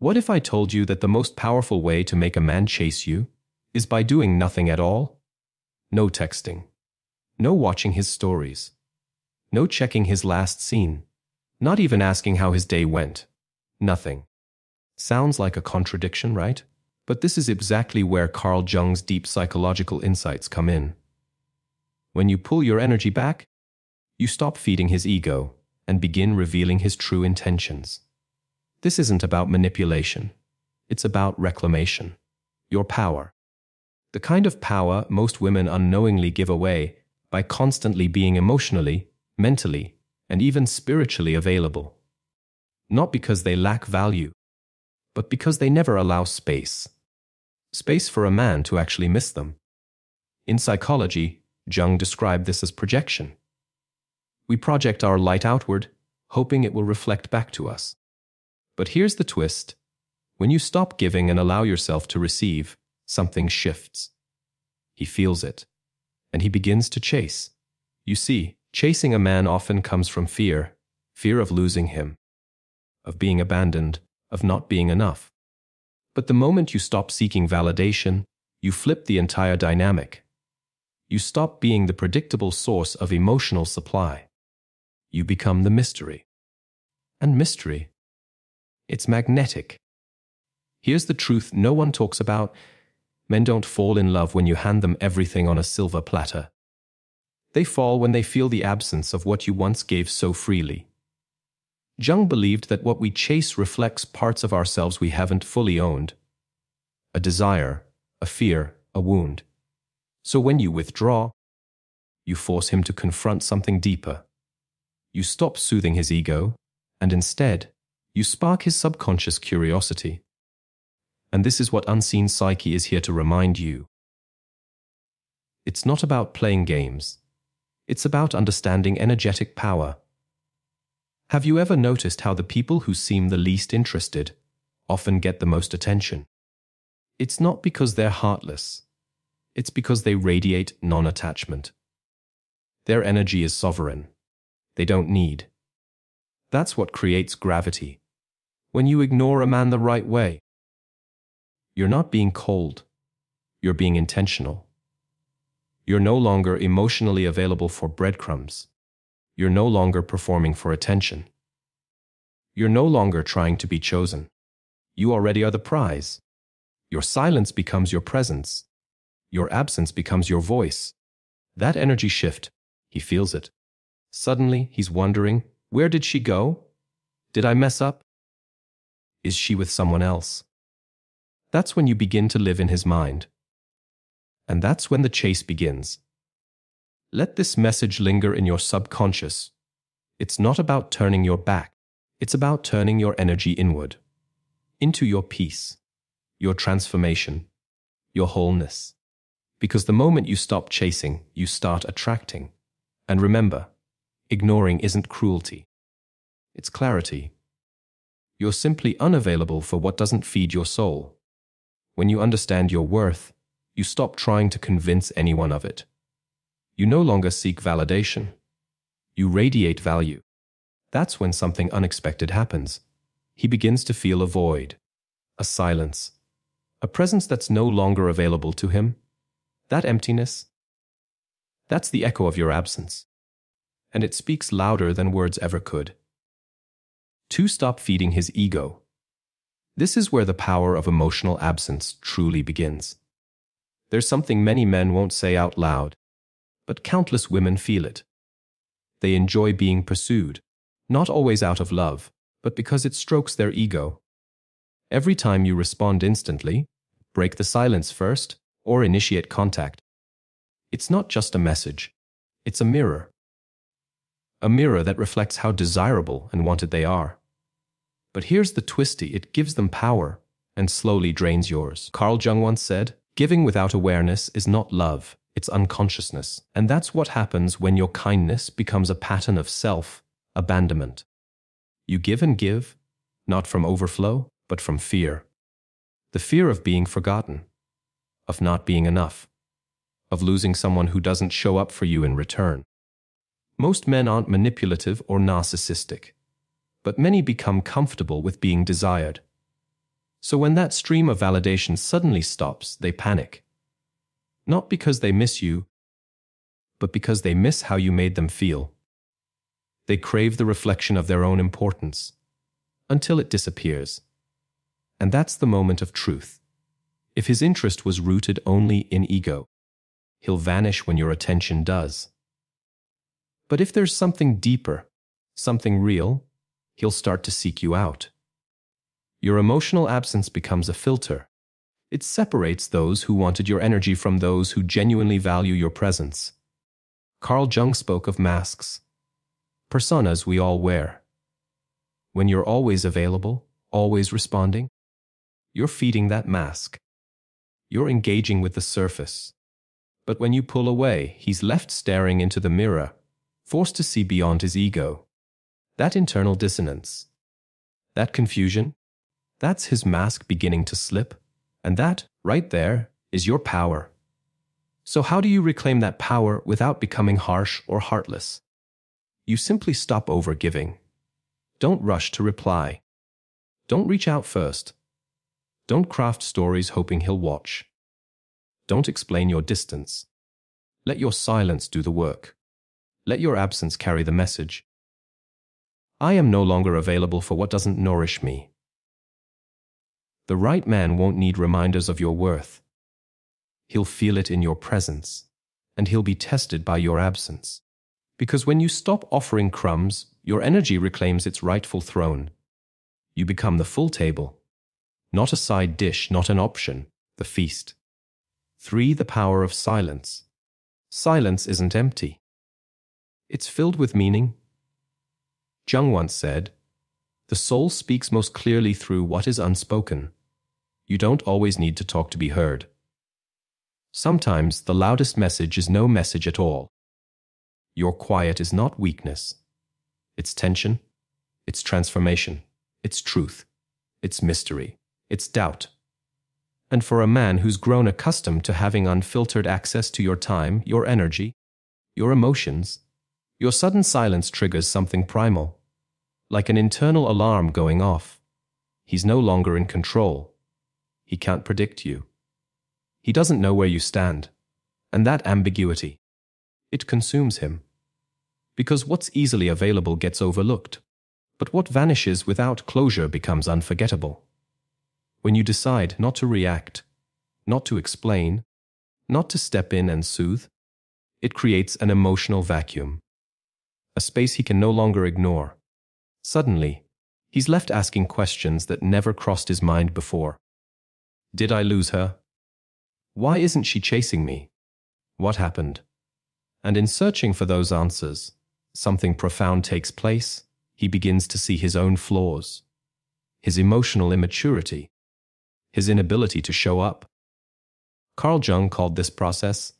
What if I told you that the most powerful way to make a man chase you is by doing nothing at all? No texting. No watching his stories. No checking his last scene. Not even asking how his day went. Nothing. Sounds like a contradiction, right? But this is exactly where Carl Jung's deep psychological insights come in. When you pull your energy back, you stop feeding his ego and begin revealing his true intentions. This isn't about manipulation. It's about reclamation. Your power. The kind of power most women unknowingly give away by constantly being emotionally, mentally, and even spiritually available. Not because they lack value, but because they never allow space. Space for a man to actually miss them. In psychology, Jung described this as projection. We project our light outward, hoping it will reflect back to us. But here's the twist. When you stop giving and allow yourself to receive, something shifts. He feels it, and he begins to chase. You see, chasing a man often comes from fear of losing him, of being abandoned, of not being enough. But the moment you stop seeking validation, you flip the entire dynamic. You stop being the predictable source of emotional supply. You become the mystery. And mystery, it's magnetic. Here's the truth no one talks about. Men don't fall in love when you hand them everything on a silver platter. They fall when they feel the absence of what you once gave so freely. Jung believed that what we chase reflects parts of ourselves we haven't fully owned. A desire, a fear, a wound. So when you withdraw, you force him to confront something deeper. You stop soothing his ego, and instead, you spark his subconscious curiosity. And this is what Unseen Psyche is here to remind you. It's not about playing games. It's about understanding energetic power. Have you ever noticed how the people who seem the least interested often get the most attention? It's not because they're heartless. It's because they radiate non-attachment. Their energy is sovereign. They don't need. That's what creates gravity. When you ignore a man the right way, you're not being cold. You're being intentional. You're no longer emotionally available for breadcrumbs. You're no longer performing for attention. You're no longer trying to be chosen. You already are the prize. Your silence becomes your presence. Your absence becomes your voice. That energy shift, he feels it. Suddenly, he's wondering, where did she go? Did I mess up? Is she with someone else? That's when you begin to live in his mind. And that's when the chase begins. Let this message linger in your subconscious. It's not about turning your back. It's about turning your energy inward, into your peace, your transformation, your wholeness. Because the moment you stop chasing, you start attracting. And remember, ignoring isn't cruelty. It's clarity. You're simply unavailable for what doesn't feed your soul. When you understand your worth, you stop trying to convince anyone of it. You no longer seek validation. You radiate value. That's when something unexpected happens. He begins to feel a void, a silence, a presence that's no longer available to him. That emptiness, that's the echo of your absence. And it speaks louder than words ever could. 2. Stop feeding his ego. This is where the power of emotional absence truly begins. There's something many men won't say out loud, but countless women feel it. They enjoy being pursued, not always out of love, but because it strokes their ego. Every time you respond instantly, break the silence first, or initiate contact, it's not just a message, it's a mirror. A mirror that reflects how desirable and wanted they are. But here's the twisty, it gives them power and slowly drains yours. Carl Jung once said, giving without awareness is not love, it's unconsciousness. And that's what happens when your kindness becomes a pattern of self-abandonment. You give and give, not from overflow, but from fear. The fear of being forgotten, of not being enough, of losing someone who doesn't show up for you in return. Most men aren't manipulative or narcissistic, but many become comfortable with being desired. So when that stream of validation suddenly stops, they panic. Not because they miss you, but because they miss how you made them feel. They crave the reflection of their own importance, until it disappears. And that's the moment of truth. If his interest was rooted only in ego, he'll vanish when your attention does. But if there's something deeper, something real, he'll start to seek you out. Your emotional absence becomes a filter. It separates those who wanted your energy from those who genuinely value your presence. Carl Jung spoke of masks, personas we all wear. When you're always available, always responding, you're feeding that mask. You're engaging with the surface. But when you pull away, he's left staring into the mirror, forced to see beyond his ego. That internal dissonance, that confusion, that's his mask beginning to slip. And that, right there, is your power. So how do you reclaim that power without becoming harsh or heartless? You simply stop overgiving. Don't rush to reply. Don't reach out first. Don't craft stories hoping he'll watch. Don't explain your distance. Let your silence do the work. Let your absence carry the message. I am no longer available for what doesn't nourish me. The right man won't need reminders of your worth. He'll feel it in your presence, and he'll be tested by your absence. Because when you stop offering crumbs, your energy reclaims its rightful throne. You become the full table. Not a side dish, not an option, the feast. 3. The power of silence. Silence isn't empty. It's filled with meaning. Jung once said, "The soul speaks most clearly through what is unspoken." You don't always need to talk to be heard. Sometimes the loudest message is no message at all. Your quiet is not weakness. It's tension, it's transformation, it's truth, it's mystery, it's doubt. And for a man who's grown accustomed to having unfiltered access to your time, your energy, your emotions, your sudden silence triggers something primal, like an internal alarm going off. He's no longer in control. He can't predict you. He doesn't know where you stand. And that ambiguity, it consumes him. Because what's easily available gets overlooked. But what vanishes without closure becomes unforgettable. When you decide not to react, not to explain, not to step in and soothe, it creates an emotional vacuum. A space he can no longer ignore. Suddenly, he's left asking questions that never crossed his mind before. Did I lose her? Why isn't she chasing me? What happened? And in searching for those answers, something profound takes place. He begins to see his own flaws, his emotional immaturity, his inability to show up. Carl Jung called this process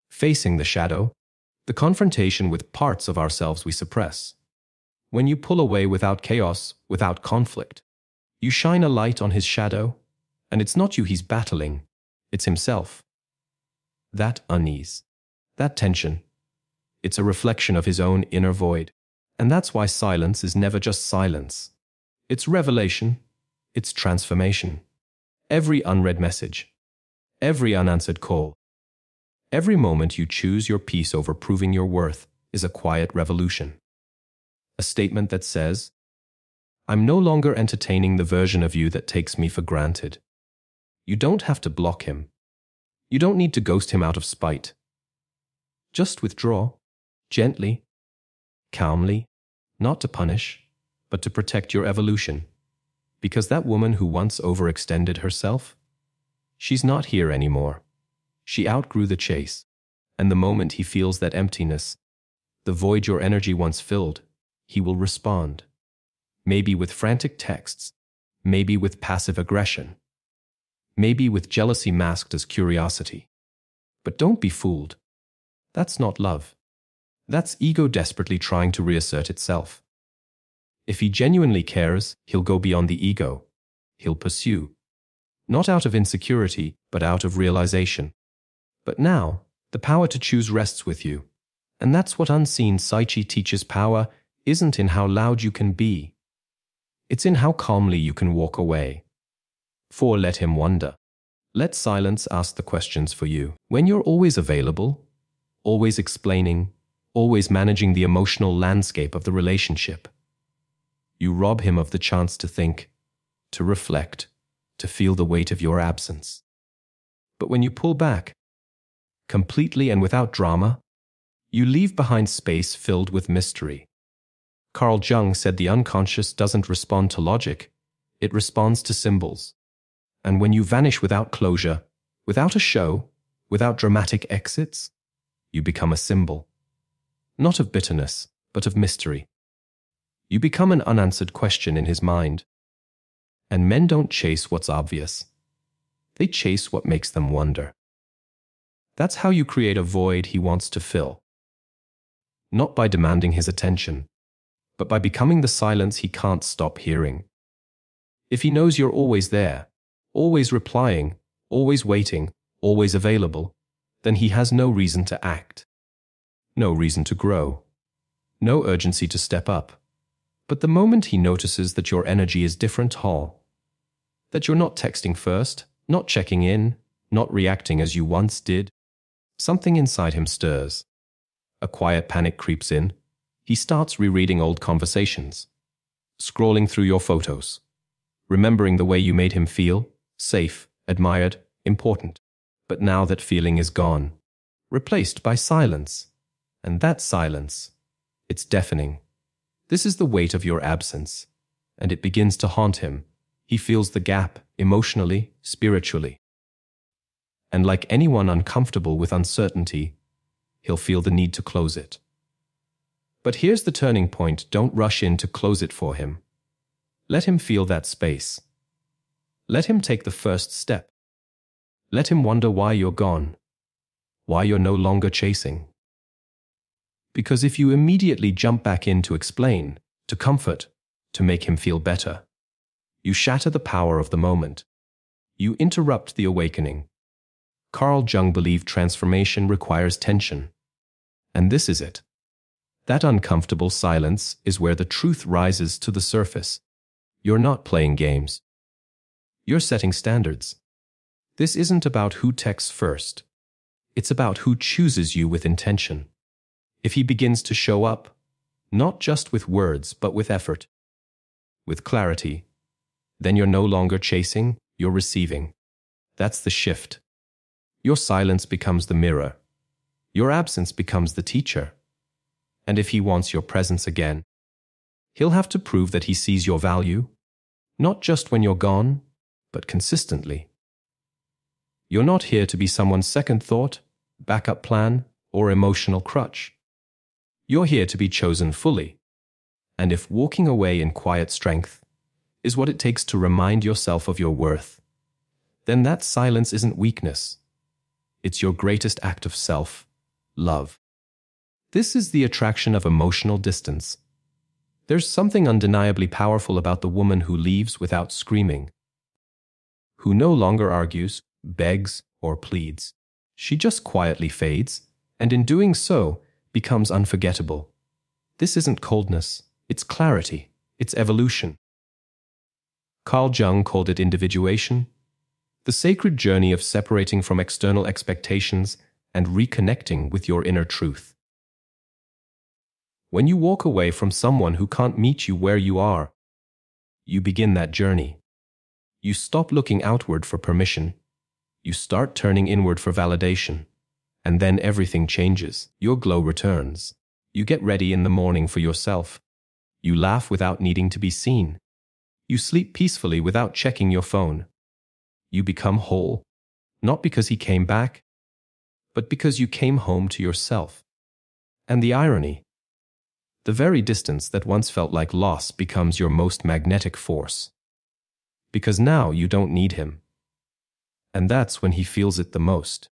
facing the shadow, the confrontation with parts of ourselves we suppress. When you pull away without chaos, without conflict, you shine a light on his shadow, and it's not you he's battling, it's himself. That unease, that tension, it's a reflection of his own inner void. And that's why silence is never just silence. It's revelation, it's transformation. Every unread message, every unanswered call, every moment you choose your peace over proving your worth is a quiet revolution. A statement that says, I'm no longer entertaining the version of you that takes me for granted. You don't have to block him. You don't need to ghost him out of spite. Just withdraw, gently, calmly, not to punish, but to protect your evolution. Because that woman who once overextended herself, she's not here anymore. She outgrew the chase, and the moment he feels that emptiness, the void your energy once filled, he will respond. Maybe with frantic texts, maybe with passive aggression, maybe with jealousy masked as curiosity. But don't be fooled. That's not love. That's ego desperately trying to reassert itself. If he genuinely cares, he'll go beyond the ego. He'll pursue. Not out of insecurity, but out of realization. But now, the power to choose rests with you. And that's what Unseen Psyche teaches. Power isn't in how loud you can be. It's in how calmly you can walk away. 4. Let him wonder. Let silence ask the questions for you. When you're always available, always explaining, always managing the emotional landscape of the relationship, you rob him of the chance to think, to reflect, to feel the weight of your absence. But when you pull back, completely and without drama, you leave behind space filled with mystery. Carl Jung said the unconscious doesn't respond to logic, it responds to symbols. And when you vanish without closure, without a show, without dramatic exits, you become a symbol. Not of bitterness, but of mystery. You become an unanswered question in his mind. And men don't chase what's obvious. They chase what makes them wonder. That's how you create a void he wants to fill. Not by demanding his attention, but by becoming the silence he can't stop hearing. If he knows you're always there, always replying, always waiting, always available, then he has no reason to act, no reason to grow, no urgency to step up. But the moment he notices that your energy is different, that you're not texting first, not checking in, not reacting as you once did, something inside him stirs. A quiet panic creeps in. He starts rereading old conversations, scrolling through your photos, remembering the way you made him feel, safe, admired, important. But now that feeling is gone, replaced by silence. And that silence, it's deafening. This is the weight of your absence, and it begins to haunt him. He feels the gap, emotionally, spiritually. And like anyone uncomfortable with uncertainty, he'll feel the need to close it. But here's the turning point. Don't rush in to close it for him. Let him feel that space. Let him take the first step. Let him wonder why you're gone, why you're no longer chasing. Because if you immediately jump back in to explain, to comfort, to make him feel better, you shatter the power of the moment. You interrupt the awakening. Carl Jung believed transformation requires tension. And this is it. That uncomfortable silence is where the truth rises to the surface. You're not playing games. You're setting standards. This isn't about who texts first. It's about who chooses you with intention. If he begins to show up, not just with words, but with effort, with clarity, then you're no longer chasing, you're receiving. That's the shift. Your silence becomes the mirror. Your absence becomes the teacher. And if he wants your presence again, he'll have to prove that he sees your value, not just when you're gone, but consistently. You're not here to be someone's second thought, backup plan, or emotional crutch. You're here to be chosen fully. And if walking away in quiet strength is what it takes to remind yourself of your worth, then that silence isn't weakness. It's your greatest act of self-love. This is the attraction of emotional distance. There's something undeniably powerful about the woman who leaves without screaming, who no longer argues, begs, or pleads. She just quietly fades, and in doing so, becomes unforgettable. This isn't coldness, it's clarity, it's evolution. Carl Jung called it individuation, the sacred journey of separating from external expectations and reconnecting with your inner truth. When you walk away from someone who can't meet you where you are, you begin that journey. You stop looking outward for permission. You start turning inward for validation. And then everything changes. Your glow returns. You get ready in the morning for yourself. You laugh without needing to be seen. You sleep peacefully without checking your phone. You become whole, not because he came back, but because you came home to yourself. And the irony, the very distance that once felt like loss becomes your most magnetic force. Because now you don't need him. And that's when he feels it the most.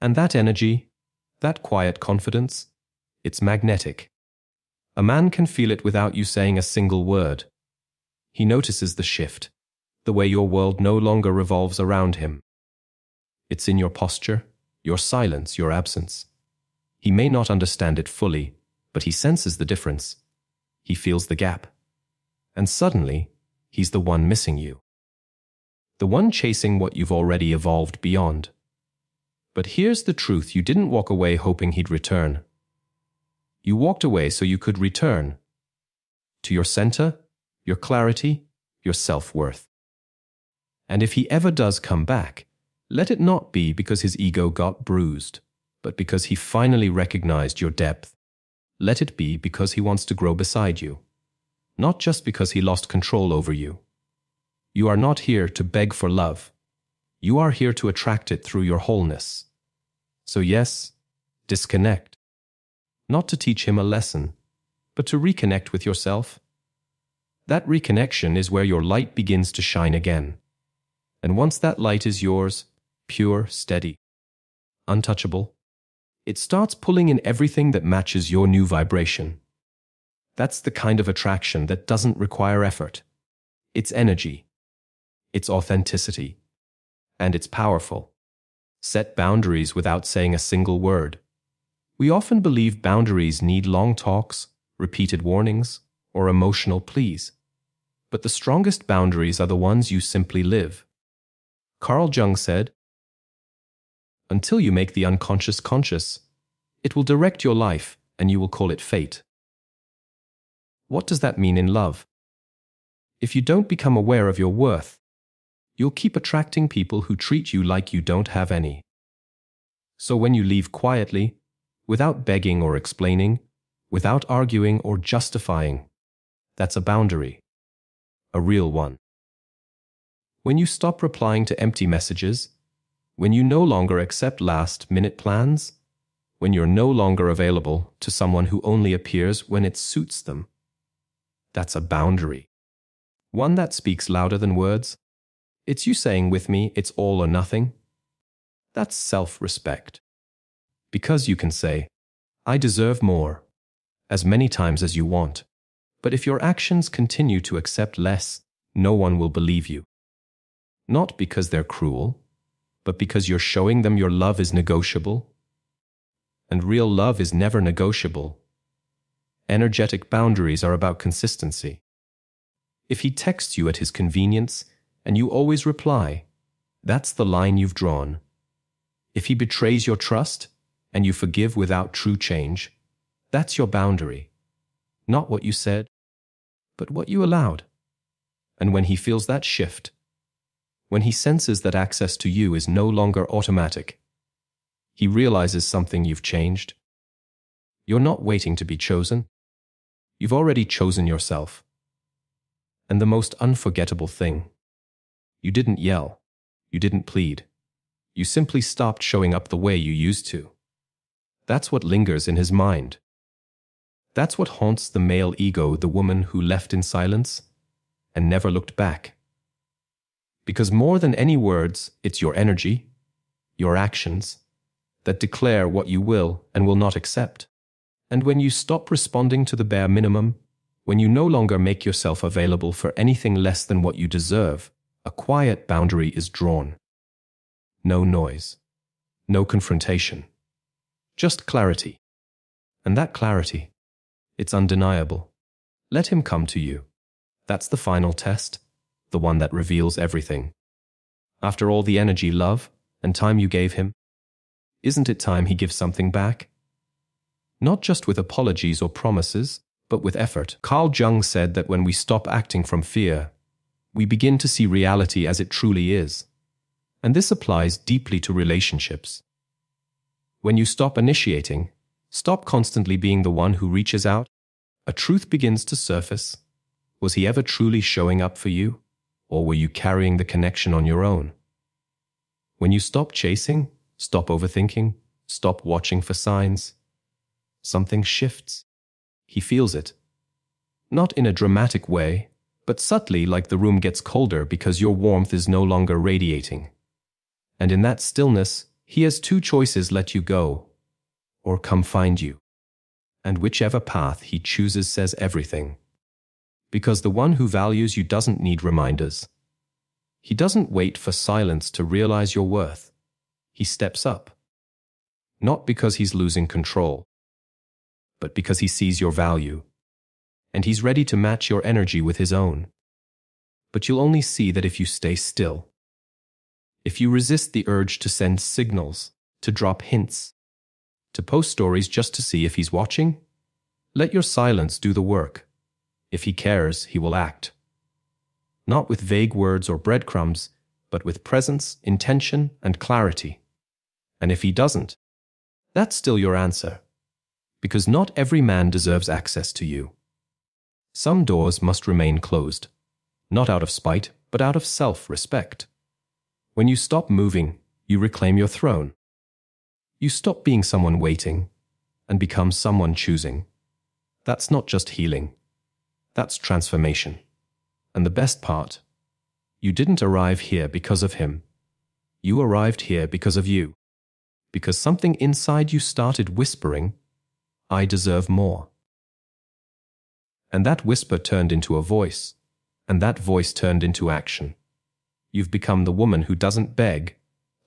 And that energy, that quiet confidence, it's magnetic. A man can feel it without you saying a single word. He notices the shift, the way your world no longer revolves around him. It's in your posture, your silence, your absence. He may not understand it fully, but he senses the difference. He feels the gap. And suddenly, he's the one missing you. the one chasing what you've already evolved beyond. But here's the truth: you didn't walk away hoping he'd return. You walked away so you could return to your center, your clarity, your self-worth. And if he ever does come back, let it not be because his ego got bruised, but because he finally recognized your depth. Let it be because he wants to grow beside you, not just because he lost control over you. You are not here to beg for love. You are here to attract it through your wholeness. So yes, disconnect. Not to teach him a lesson, but to reconnect with yourself. That reconnection is where your light begins to shine again. And once that light is yours, pure, steady, untouchable, it starts pulling in everything that matches your new vibration. That's the kind of attraction that doesn't require effort. It's energy. It's authenticity. And it's powerful. Set boundaries without saying a single word. We often believe boundaries need long talks, repeated warnings, or emotional pleas. But the strongest boundaries are the ones you simply live. Carl Jung said, "Until you make the unconscious conscious, it will direct your life and you will call it fate." What does that mean in love? If you don't become aware of your worth, you'll keep attracting people who treat you like you don't have any. So when you leave quietly, without begging or explaining, without arguing or justifying, that's a boundary. A real one. When you stop replying to empty messages, when you no longer accept last-minute plans, when you're no longer available to someone who only appears when it suits them, that's a boundary. One that speaks louder than words. It's you saying with me, it's all or nothing. That's self-respect. Because you can say, "I deserve more," as many times as you want. But if your actions continue to accept less, no one will believe you. Not because they're cruel, but because you're showing them your love is negotiable. And real love is never negotiable. Energetic boundaries are about consistency. If he texts you at his convenience and you always reply, that's the line you've drawn. If he betrays your trust and you forgive without true change, that's your boundary. Not what you said, but what you allowed. And when he feels that shift, when he senses that access to you is no longer automatic, he realizes something: you've changed. You're not waiting to be chosen. You've already chosen yourself. And the most unforgettable thing, you didn't yell, you didn't plead. You simply stopped showing up the way you used to. That's what lingers in his mind. That's what haunts the male ego, the woman who left in silence and never looked back. Because more than any words, it's your energy, your actions, that declare what you will and will not accept. And when you stop responding to the bare minimum, when you no longer make yourself available for anything less than what you deserve, a quiet boundary is drawn. No noise, no confrontation, just clarity. And that clarity, it's undeniable. Let him come to you. That's the final test, the one that reveals everything. After all the energy, love, and time you gave him, isn't it time he gives something back? Not just with apologies or promises, but with effort. Carl Jung said that when we stop acting from fear, we begin to see reality as it truly is. And this applies deeply to relationships. When you stop initiating, stop constantly being the one who reaches out, a truth begins to surface. Was he ever truly showing up for you? Or were you carrying the connection on your own? When you stop chasing, stop overthinking, stop watching for signs, something shifts. He feels it. Not in a dramatic way, but subtly, like the room gets colder because your warmth is no longer radiating. And in that stillness, he has two choices: let you go, or come find you. And whichever path he chooses says everything. Because the one who values you doesn't need reminders. He doesn't wait for silence to realize your worth. He steps up. Not because he's losing control, but because he sees your value. And he's ready to match your energy with his own. But you'll only see that if you stay still. if you resist the urge to send signals, to drop hints, to post stories just to see if he's watching, let your silence do the work. If he cares, he will act. Not with vague words or breadcrumbs, but with presence, intention, and clarity. And if he doesn't, that's still your answer. Because not every man deserves access to you. Some doors must remain closed, not out of spite, but out of self-respect. When you stop moving, you reclaim your throne. You stop being someone waiting and become someone choosing. That's not just healing. That's transformation. And the best part, you didn't arrive here because of him. You arrived here because of you. Because something inside you started whispering, I deserve more. And that whisper turned into a voice, and that voice turned into action. You've become the woman who doesn't beg,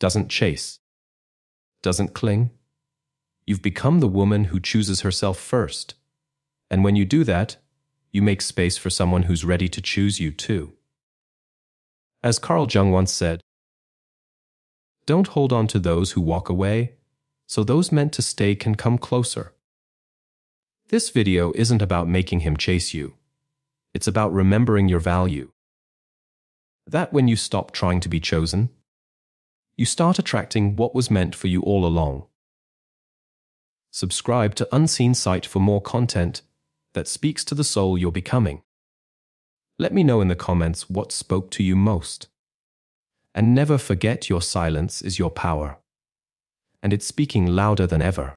doesn't chase, doesn't cling. You've become the woman who chooses herself first. And when you do that, you make space for someone who's ready to choose you too. As Carl Jung once said, don't hold on to those who walk away, so those meant to stay can come closer. This video isn't about making him chase you. It's about remembering your value. That when you stop trying to be chosen, you start attracting what was meant for you all along. Subscribe to Unseen Psyche for more content that speaks to the soul you're becoming. Let me know in the comments what spoke to you most. And never forget your silence is your power. And it's speaking louder than ever.